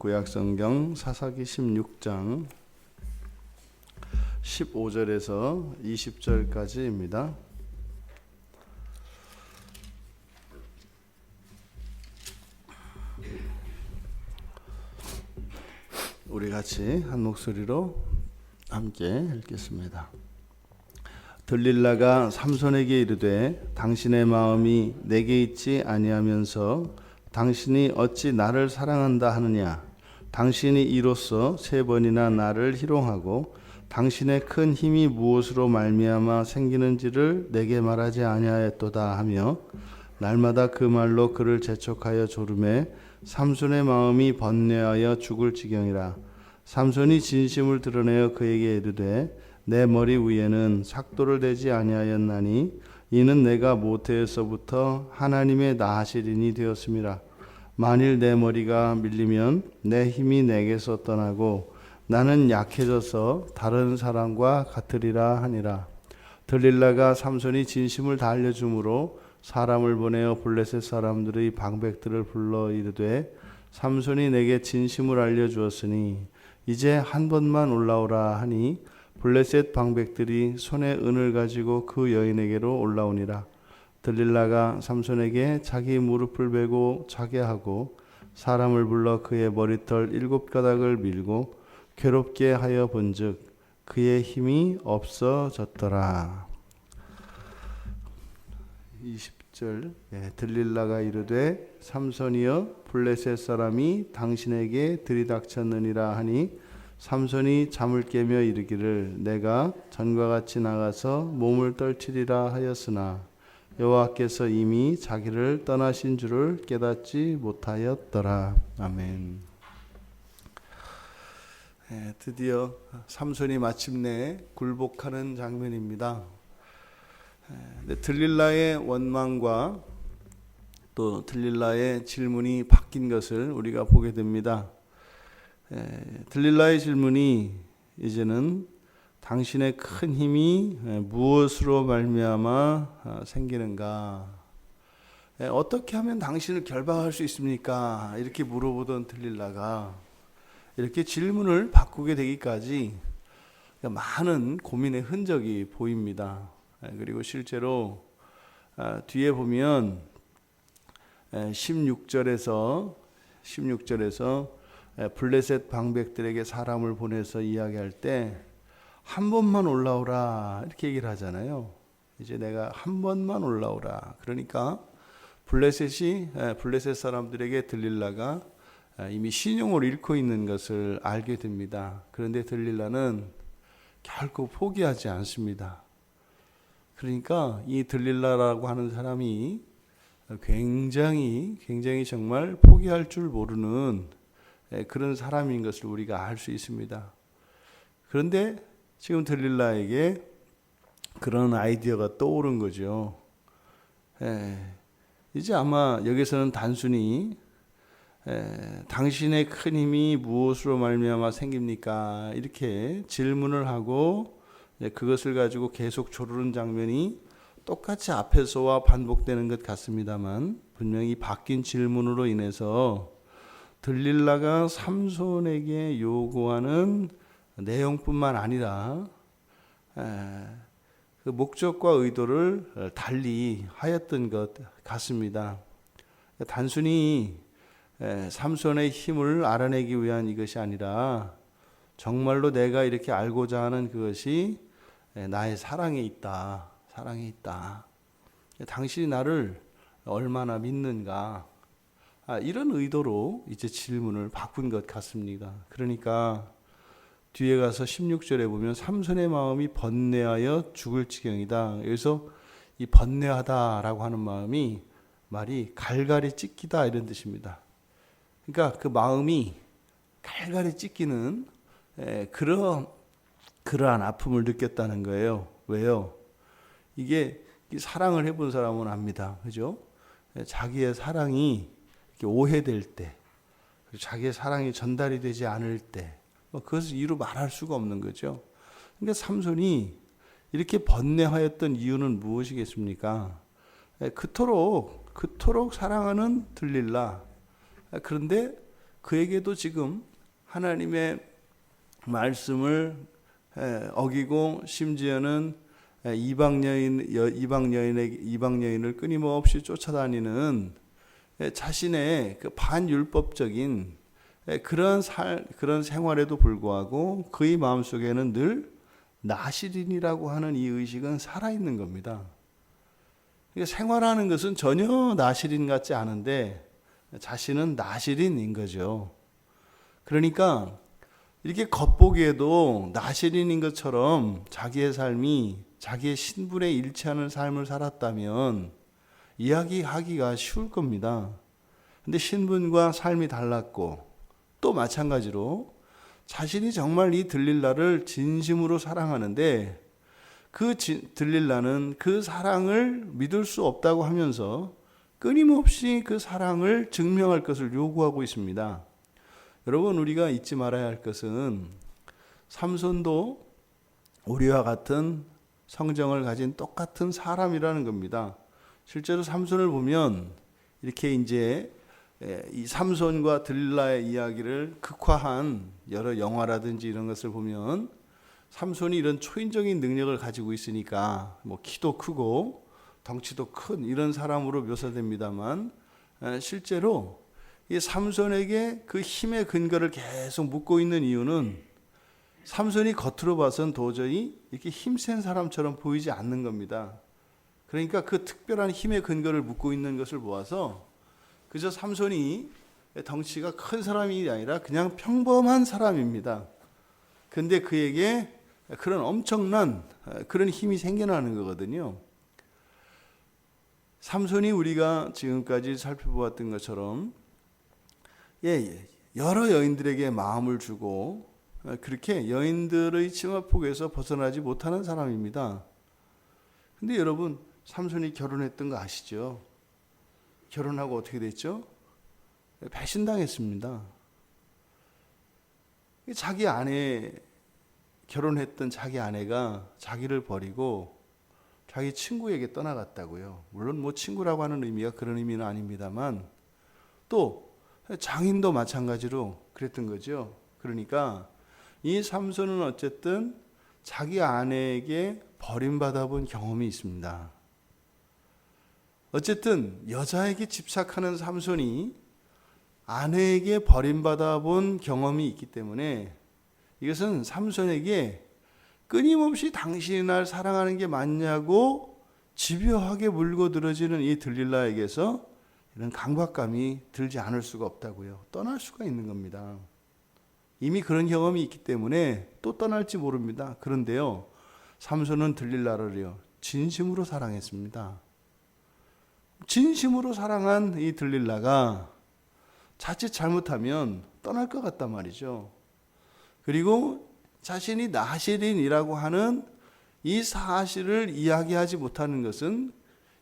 구약성경 사사기 16장 15절에서 20절까지입니다. 우리 같이 한 목소리로 함께 읽겠습니다. 들릴라가 삼손에게 이르되 당신의 마음이 내게 있지 아니하면서 당신이 어찌 나를 사랑한다 하느냐. 당신이 이로써 3번이나 나를 희롱하고 당신의 큰 힘이 무엇으로 말미암아 생기는지를 내게 말하지 아니하였도다 하며 날마다 그 말로 그를 재촉하여 조르매 삼손의 마음이 번뇌하여 죽을 지경이라. 삼손이 진심을 드러내어 그에게 이르되 내 머리 위에는 삭도를 대지 아니하였나니 이는 내가 모태에서부터 하나님의 나시린이 되었음이라. 만일 내 머리가 밀리면 내 힘이 내게서 떠나고 나는 약해져서 다른 사람과 같으리라 하니라. 들릴라가 삼손이 진심을 다 알려주므로 사람을 보내어 블레셋 사람들의 방백들을 불러 이르되 삼손이 내게 진심을 알려주었으니 이제 한 번만 올라오라 하니 블레셋 방백들이 손에 은을 가지고 그 여인에게로 올라오니라. 들릴라가 삼손에게 자기 무릎을 베고 자게 하고 사람을 불러 그의 머리털 7가닥을 밀고 괴롭게 하여 본즉 그의 힘이 없어졌더라. 20절 들릴라가 이르되 삼손이여 블레셋 사람이 당신에게 들이닥쳤느니라 하니 삼손이 잠을 깨며 이르기를 내가 전과 같이 나가서 몸을 떨치리라 하였으나 여호와께서 이미 자기를 떠나신 줄을 깨닫지 못하였더라. 아멘. 드디어 삼손이 마침내 굴복하는 장면입니다. 들릴라의 원망과 또 들릴라의 질문이 바뀐 것을 우리가 보게 됩니다. 들릴라의 질문이 이제는 당신의 큰 힘이 무엇으로 말미암아 생기는가? 어떻게 하면 당신을 결박할 수 있습니까? 이렇게 물어보던 들릴라가 이렇게 질문을 바꾸게 되기까지 많은 고민의 흔적이 보입니다. 그리고 실제로 뒤에 보면 16절에서 블레셋 방백들에게 사람을 보내서 이야기할 때 한 번만 올라오라 이렇게 얘기를 하잖아요. 이제 내가 한 번만 올라오라. 그러니까 블레셋 사람들에게 들릴라가 이미 신용을 잃고 있는 것을 알게 됩니다. 그런데 들릴라는 결코 포기하지 않습니다. 그러니까 이 들릴라라고 하는 사람이 굉장히 정말 포기할 줄 모르는 그런 사람인 것을 우리가 알 수 있습니다. 그런데 지금 들릴라에게 그런 아이디어가 떠오른 거죠. 이제 아마 여기서는 단순히 당신의 큰 힘이 무엇으로 말미암아 생깁니까? 이렇게 질문을 하고 그것을 가지고 계속 조르는 장면이 똑같이 앞에서와 반복되는 것 같습니다만 분명히 바뀐 질문으로 인해서 들릴라가 삼손에게 요구하는 내용뿐만 아니라 그 목적과 의도를 달리 하였던 것 같습니다. 단순히 삼손의 힘을 알아내기 위한 이것이 아니라 정말로 내가 이렇게 알고자 하는 그것이 나의 사랑에 있다. 당신이 나를 얼마나 믿는가. 이런 의도로 이제 질문을 바꾼 것 같습니다. 그러니까 뒤에 가서 16절에 보면 삼손의 마음이 번뇌하여 죽을 지경이다. 여기서 이 번뇌하다라고 하는 말이 갈갈이 찢기다 이런 뜻입니다. 그러니까 그 마음이 갈갈이 찢기는 그러한 아픔을 느꼈다는 거예요. 왜요? 이게 사랑을 해본 사람은 압니다. 그죠? 자기의 사랑이 이렇게 오해될 때, 자기의 사랑이 전달이 되지 않을 때, 그것을 이루 말할 수가 없는 거죠. 그러니까 삼손이 이렇게 번뇌하였던 이유는 무엇이겠습니까? 그토록 사랑하는 들릴라. 그런데 그에게도 지금 하나님의 말씀을 어기고 심지어는 이방 여인을 끊임없이 쫓아다니는 자신의 그 반율법적인 그런 생활에도 불구하고 그의 마음속에는 늘 나실인이라고 하는 이 의식은 살아있는 겁니다. 그러니까 생활하는 것은 전혀 나실인 같지 않은데 자신은 나실인인 거죠. 그러니까 이렇게 겉보기에도 나실인인 것처럼 자기의 삶이 자기의 신분에 일치하는 삶을 살았다면 이야기하기가 쉬울 겁니다. 근데 신분과 삶이 달랐고 또 마찬가지로 자신이 정말 이 들릴라를 진심으로 사랑하는데 그 들릴라는 그 사랑을 믿을 수 없다고 하면서 끊임없이 그 사랑을 증명할 것을 요구하고 있습니다. 여러분, 우리가 잊지 말아야 할 것은 삼손도 우리와 같은 성정을 가진 똑같은 사람이라는 겁니다. 실제로 삼손을 보면 이렇게 이제 이 삼손과 들릴라의 이야기를 극화한 여러 영화라든지 이런 것을 보면 삼손이 이런 초인적인 능력을 가지고 있으니까 뭐 키도 크고 덩치도 큰 이런 사람으로 묘사됩니다만 실제로 이 삼손에게 그 힘의 근거를 계속 묻고 있는 이유는 삼손이 겉으로 봐선 도저히 이렇게 힘센 사람처럼 보이지 않는 겁니다. 그러니까 그 특별한 힘의 근거를 묻고 있는 것을 보아서 그저 삼손이 덩치가 큰 사람이 아니라 그냥 평범한 사람입니다. 근데 그에게 그런 엄청난 그런 힘이 생겨나는 거거든요. 삼손이 우리가 지금까지 살펴보았던 것처럼 여러 여인들에게 마음을 주고 그렇게 여인들의 치마폭에서 벗어나지 못하는 사람입니다. 근데 여러분, 삼손이 결혼했던 거 아시죠? 결혼하고 어떻게 됐죠? 배신당했습니다. 자기 아내, 결혼했던 자기 아내가 자기를 버리고 자기 친구에게 떠나갔다고요. 물론 뭐 친구라고 하는 의미가 그런 의미는 아닙니다만 또 장인도 마찬가지로 그랬던 거죠. 그러니까 이 삼손은 어쨌든 자기 아내에게 버림받아 본 경험이 있습니다. 어쨌든 여자에게 집착하는 삼손이 아내에게 버림받아 본 경험이 있기 때문에 이것은 삼손에게 끊임없이 당신이 날 사랑하는 게 맞냐고 집요하게 물고들어지는 이 들릴라에게서 이런 강박감이 들지 않을 수가 없다고요. 떠날 수가 있는 겁니다. 이미 그런 경험이 있기 때문에 또 떠날지 모릅니다. 그런데요, 삼손은 들릴라를요 진심으로 사랑했습니다. 진심으로 사랑한 이 들릴라가 자칫 잘못하면 떠날 것 같단 말이죠. 그리고 자신이 나실인이라고 하는 이 사실을 이야기하지 못하는 것은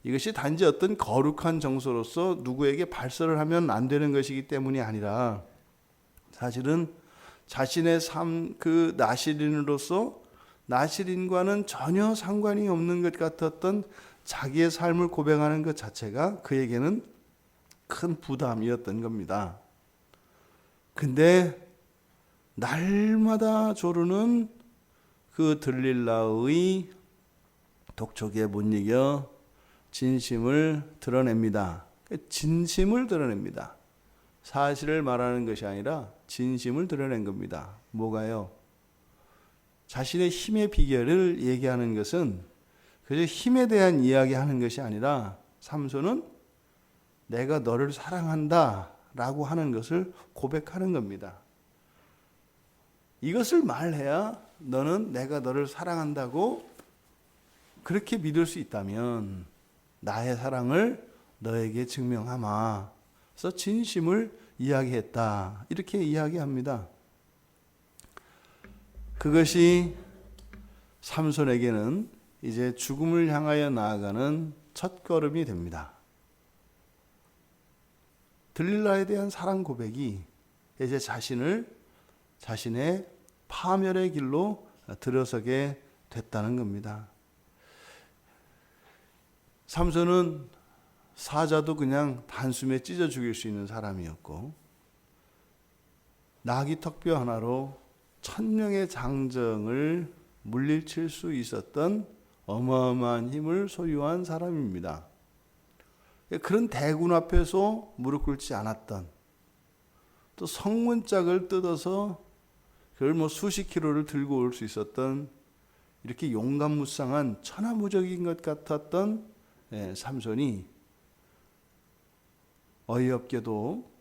이것이 단지 어떤 거룩한 정서로서 누구에게 발설을 하면 안 되는 것이기 때문이 아니라 사실은 자신의 삶, 그 나실인으로서 나실인과는 전혀 상관이 없는 것 같았던 자기의 삶을 고백하는 것 자체가 그에게는 큰 부담이었던 겁니다. 근데 날마다 조르는 그 들릴라의 독촉에 못 이겨 진심을 드러냅니다. 진심을 드러냅니다. 사실을 말하는 것이 아니라 진심을 드러낸 겁니다. 뭐가요? 자신의 힘의 비결을 얘기하는 것은 그저 힘에 대한 이야기하는 것이 아니라 삼손은 내가 너를 사랑한다 라고 하는 것을 고백하는 겁니다. 이것을 말해야 너는 내가 너를 사랑한다고 그렇게 믿을 수 있다면 나의 사랑을 너에게 증명하마. 그래서 진심을 이야기했다. 이렇게 이야기합니다. 그것이 삼손에게는 이제 죽음을 향하여 나아가는 첫걸음이 됩니다. 들릴라에 대한 사랑 고백이 이제 자신의 파멸의 길로 들어서게 됐다는 겁니다. 삼손은 사자도 그냥 단숨에 찢어 죽일 수 있는 사람이었고 나귀 턱뼈 하나로 1000명의 장정을 물리칠 수 있었던 어마어마한 힘을 소유한 사람입니다. 그런 대군 앞에서 무릎 꿇지 않았던, 또 성문짝을 뜯어서 그걸 수십 킬로를 들고 올 수 있었던, 이렇게 용감무쌍한 천하무적인 것 같았던 삼손이 어이없게도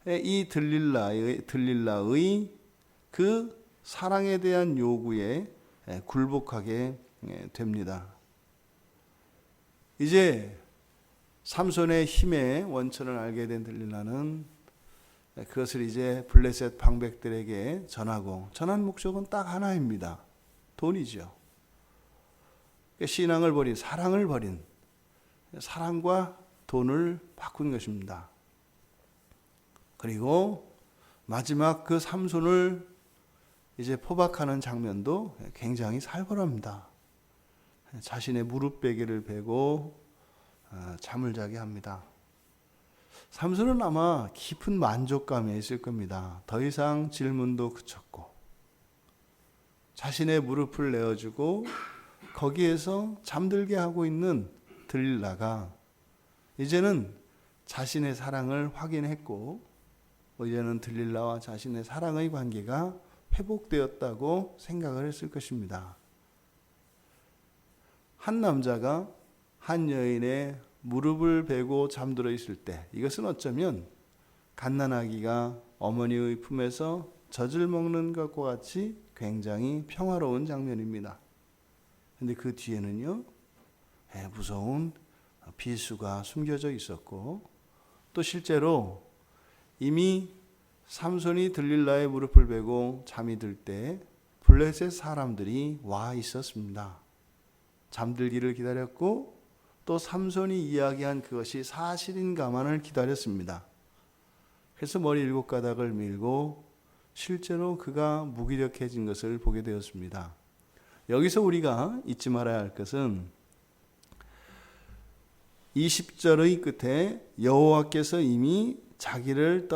이 들릴라의 그 사랑에 대한 요구에 굴복하게 됩니다. 이제 삼손의 힘의 원천을 알게 된 들릴라는 그것을 이제 블레셋 방백들에게 전한 목적은 딱 하나입니다. 돈이죠. 신앙을 버린, 사랑을 버린, 사랑과 돈을 바꾼 것입니다. 그리고 마지막 그 삼손을 이제 포박하는 장면도 굉장히 살벌합니다. 자신의 무릎 베개를 베고 잠을 자게 합니다. 삼손은 아마 깊은 만족감에 있을 겁니다. 더 이상 질문도 그쳤고, 자신의 무릎을 내어주고 거기에서 잠들게 하고 있는 들릴라가 이제는 자신의 사랑을 확인했고, 이제는 들릴라와 자신의 사랑의 관계가 회복되었다고 생각을 했을 것입니다. 한 남자가 한 여인의 무릎을 베고 잠들어 있을 때, 이것은 어쩌면 갓난아기가 어머니의 품에서 젖을 먹는 것과 같이 굉장히 평화로운 장면입니다. 그런데 그 뒤에는요, 무서운 비수가 숨겨져 있었고, 또 실제로 이미 삼손이 들릴라의 무릎을 베고 잠이 들 때 블레셋 사람들이 와 있었습니다. 잠들기를 기다렸고, 또 삼손이 이야기한 그것이 사실인가만을 기다렸습니다. 그래서 머리 7가닥을 밀고 실제로 그가 무기력해진 것을 보게 되었습니다. 여기서 우리가 잊지 말아야 할 것은 20절의 끝에 여호와께서 이미 자기를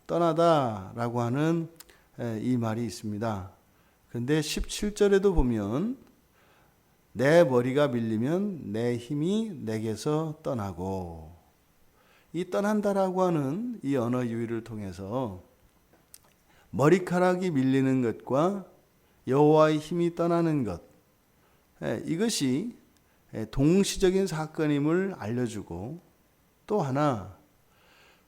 떠나다라고 하는 이 말이 있습니다. 그런데 17절에도 보면 내 머리가 밀리면 내 힘이 내게서 떠나고, 이 떠난다라고 하는 이 언어 유희를 통해서 머리카락이 밀리는 것과 여호와의 힘이 떠나는 것, 이것이 동시적인 사건임을 알려주고, 또 하나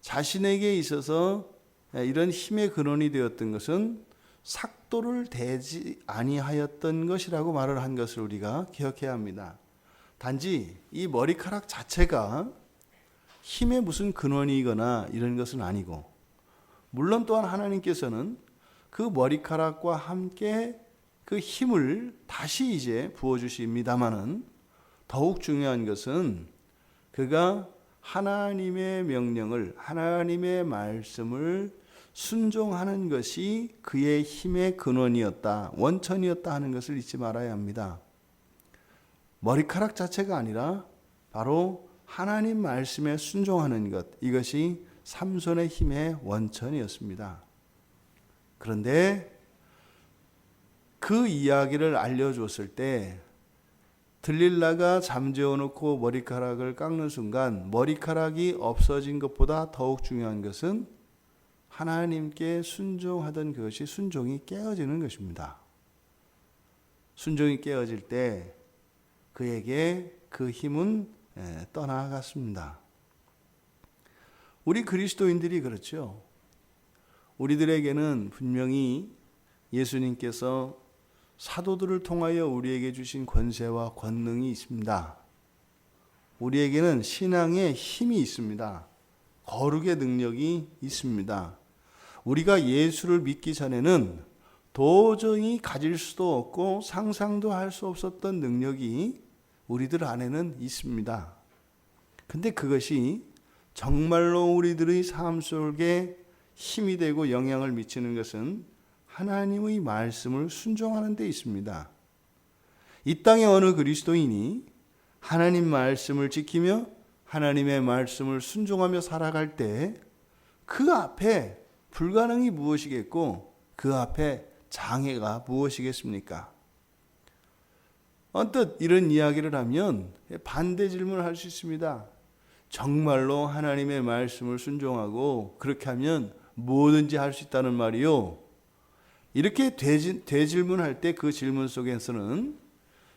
자신에게 있어서 이런 힘의 근원이 되었던 것은 삭도를 대지 아니하였던 것이라고 말을 한 것을 우리가 기억해야 합니다. 단지 이 머리카락 자체가 힘의 무슨 근원이거나 이런 것은 아니고, 물론 또한 하나님께서는 그 머리카락과 함께 그 힘을 다시 이제 부어주십니다마는, 더욱 중요한 것은 그가 하나님의 명령을, 하나님의 말씀을 순종하는 것이 그의 힘의 근원이었다, 원천이었다 하는 것을 잊지 말아야 합니다. 머리카락 자체가 아니라 바로 하나님 말씀에 순종하는 것, 이것이 삼손의 힘의 원천이었습니다. 그런데 그 이야기를 알려줬을 때 들릴라가 잠재워 놓고 머리카락을 깎는 순간 머리카락이 없어진 것보다 더욱 중요한 것은 하나님께 순종하던 그것이 순종이 깨어지는 것입니다. 순종이 깨어질 때 그에게 그 힘은 떠나갔습니다. 우리 그리스도인들이 그렇죠. 우리들에게는 분명히 예수님께서 사도들을 통하여 우리에게 주신 권세와 권능이 있습니다. 우리에게는 신앙의 힘이 있습니다. 거룩의 능력이 있습니다. 우리가 예수를 믿기 전에는 도저히 가질 수도 없고 상상도 할 수 없었던 능력이 우리들 안에는 있습니다. 근데 그것이 정말로 우리들의 삶 속에 힘이 되고 영향을 미치는 것은 하나님의 말씀을 순종하는 데 있습니다. 이 땅의 어느 그리스도인이 하나님 말씀을 지키며 하나님의 말씀을 순종하며 살아갈 때 그 앞에 불가능이 무엇이겠고 그 앞에 장애가 무엇이겠습니까? 언뜻 이런 이야기를 하면 반대 질문을 할 수 있습니다. 정말로 하나님의 말씀을 순종하고 그렇게 하면 뭐든지 할 수 있다는 말이요. 이렇게 되질문할 때 그 질문 속에서는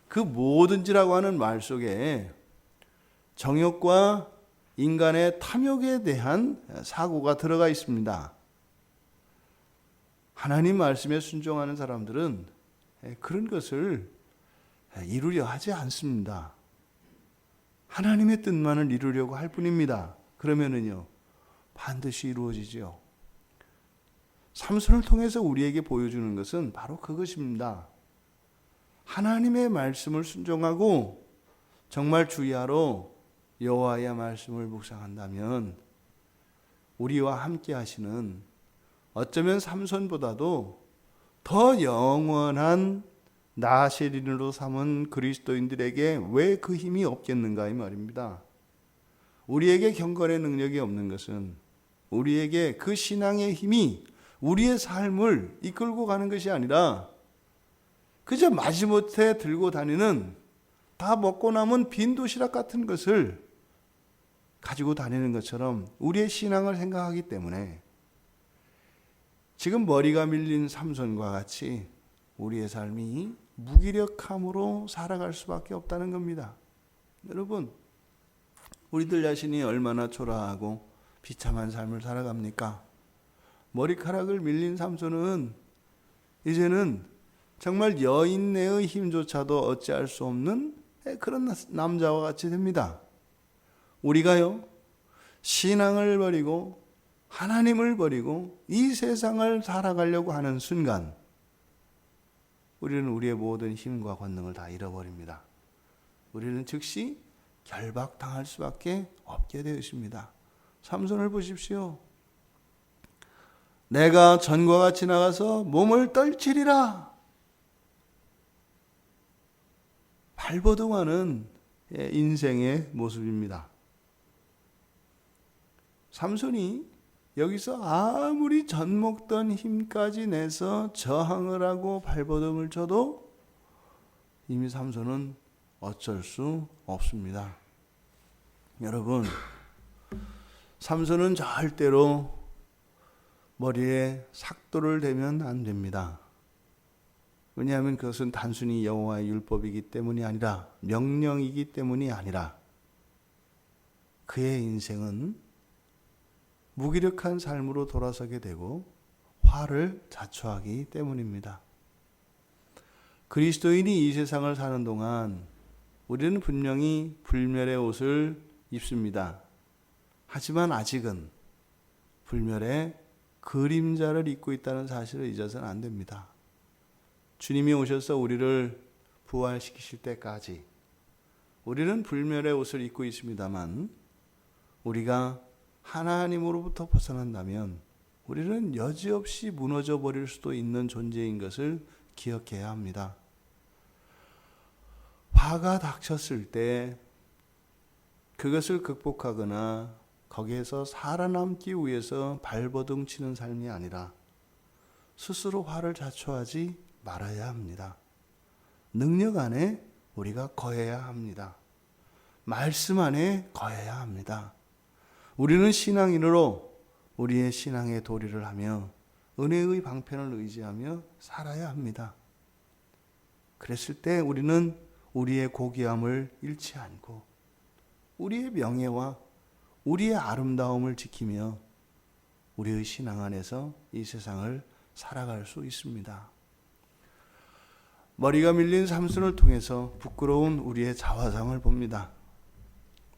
그 뭐든지라고 하는 말 속에 정욕과 인간의 탐욕에 대한 사고가 들어가 있습니다. 하나님 말씀에 순종하는 사람들은 그런 것을 이루려 하지 않습니다. 하나님의 뜻만을 이루려고 할 뿐입니다. 그러면은요, 반드시 이루어지죠. 삼손을 통해서 우리에게 보여주는 것은 바로 그것입니다. 하나님의 말씀을 순종하고 정말 주야로 여호와의 말씀을 묵상한다면 우리와 함께 하시는 어쩌면 삼손보다도 더 영원한 나세린으로 삼은 그리스도인들에게 왜 그 힘이 없겠는가 이 말입니다. 우리에게 경건의 능력이 없는 것은 우리에게 그 신앙의 힘이 우리의 삶을 이끌고 가는 것이 아니라 그저 마지못해 들고 다니는 다 먹고 남은 빈 도시락 같은 것을 가지고 다니는 것처럼 우리의 신앙을 생각하기 때문에 지금 머리가 밀린 삼손과 같이 우리의 삶이 무기력함으로 살아갈 수밖에 없다는 겁니다. 여러분, 우리들 자신이 얼마나 초라하고 비참한 삶을 살아갑니까? 머리카락을 밀린 삼손은 이제는 정말 여인네의 힘조차도 어찌할 수 없는 그런 남자와 같이 됩니다. 우리가요, 신앙을 버리고 하나님을 버리고 이 세상을 살아가려고 하는 순간 우리는 우리의 모든 힘과 권능을 다 잃어버립니다. 우리는 즉시 결박당할 수밖에 없게 되어 있습니다. 삼손을 보십시오. 내가 전과 같이 나가서 몸을 떨치리라. 발버둥하는 인생의 모습입니다. 삼손이 여기서 아무리 젖먹던 힘까지 내서 저항을 하고 발버둥을 쳐도 이미 삼손은 어쩔 수 없습니다. 여러분, 삼손은 절대로 머리에 삭도를 대면 안 됩니다. 왜냐하면 그것은 단순히 여호와의 율법이기 때문이 아니라 명령이기 때문이 아니라 그의 인생은 무기력한 삶으로 돌아서게 되고 화를 자초하기 때문입니다. 그리스도인이 이 세상을 사는 동안 우리는 분명히 불멸의 옷을 입습니다. 하지만 아직은 불멸의 그림자를 입고 있다는 사실을 잊어서는 안 됩니다. 주님이 오셔서 우리를 부활시키실 때까지 우리는 불멸의 옷을 입고 있습니다만 우리가 하나님으로부터 벗어난다면 우리는 여지없이 무너져 버릴 수도 있는 존재인 것을 기억해야 합니다. 화가 닥쳤을 때 그것을 극복하거나 거기에서 살아남기 위해서 발버둥 치는 삶이 아니라 스스로 화를 자초하지 말아야 합니다. 능력 안에 우리가 거해야 합니다. 말씀 안에 거해야 합니다. 우리는 신앙인으로 우리의 신앙의 도리를 하며 은혜의 방편을 의지하며 살아야 합니다. 그랬을 때 우리는 우리의 고귀함을 잃지 않고 우리의 명예와 우리의 아름다움을 지키며 우리의 신앙 안에서 이 세상을 살아갈 수 있습니다. 머리가 밀린 삼손을 통해서 부끄러운 우리의 자화상을 봅니다.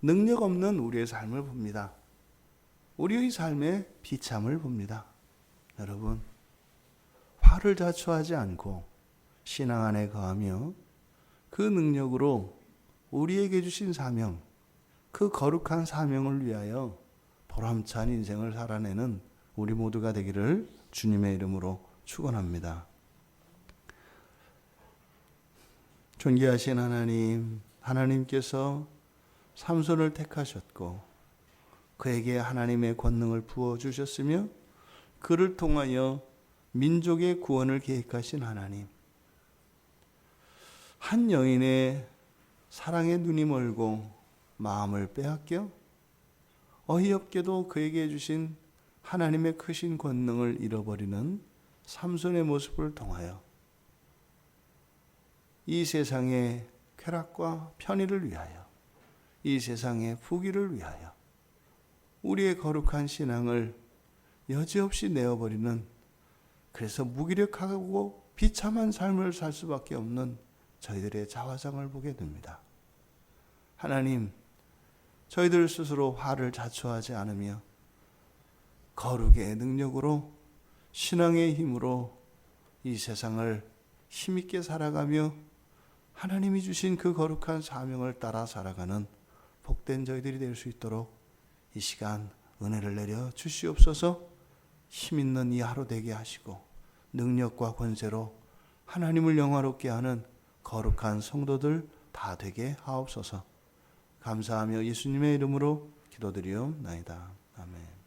능력 없는 우리의 삶을 봅니다. 우리의 삶의 비참을 봅니다. 여러분, 화를 자초하지 않고 신앙 안에 거하며 그 능력으로 우리에게 주신 사명, 그 거룩한 사명을 위하여 보람찬 인생을 살아내는 우리 모두가 되기를 주님의 이름으로 축원합니다. 존귀하신 하나님, 하나님께서 삼손을 택하셨고 그에게 하나님의 권능을 부어주셨으며 그를 통하여 민족의 구원을 계획하신 하나님, 한 여인의 사랑에 눈이 멀고 마음을 빼앗겨 어이없게도 그에게 주신 하나님의 크신 권능을 잃어버리는 삼손의 모습을 통하여 이 세상의 쾌락과 편의를 위하여, 이 세상의 부귀를 위하여 우리의 거룩한 신앙을 여지없이 내어버리는, 그래서 무기력하고 비참한 삶을 살 수밖에 없는 저희들의 자화상을 보게 됩니다. 하나님, 저희들 스스로 화를 자초하지 않으며 거룩의 능력으로, 신앙의 힘으로 이 세상을 힘있게 살아가며 하나님이 주신 그 거룩한 사명을 따라 살아가는 복된 저희들이 될 수 있도록 이 시간 은혜를 내려 주시옵소서. 힘있는 이 하루 되게 하시고 능력과 권세로 하나님을 영화롭게 하는 거룩한 성도들 다 되게 하옵소서. 감사하며 예수님의 이름으로 기도드리옵나이다. 아멘.